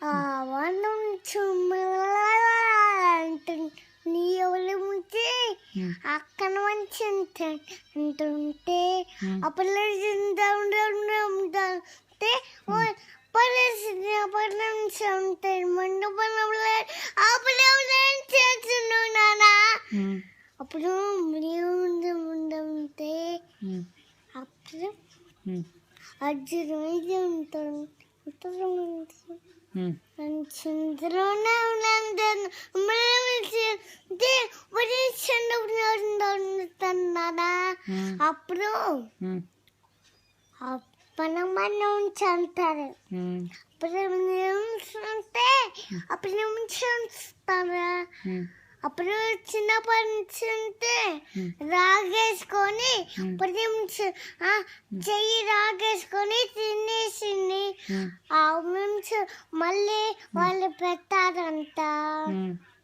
ఆవనం నీ ఎవరి ముంచి అక్కన మంచి అంటుంటే అప్పుడు అప్పుడు ముందుంటే అప్పుడు అర్జునుడి ఉంటాడు చంద్రుడు అప్పుడు మనం చంటారు అప్పుడు అప్పుడు ఉంచుతారా అప్పుడు చిన్నప్పటి నుంచి ఉంటే రాగేసుకొని చెయ్యి రాగేసుకొని తినేసింది ఆ నుంచి మళ్ళీ వాళ్ళు పెట్టారంట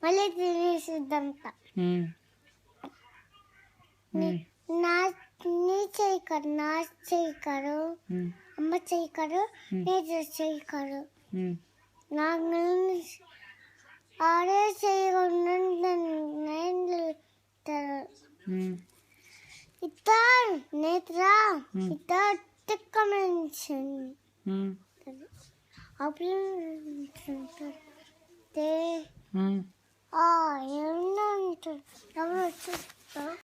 మళ్ళీ తినేసిద్దంట నా నీ చేయకరు నా చేయకరు అమ్మ చేయకరు నీ చేయకరు నాకు ఆడే చేయకుండా ఇద్దరు నేత్ర ఇద్దరు తిక్క మంచి అప్పుడు ఏమన్నా ఎవరు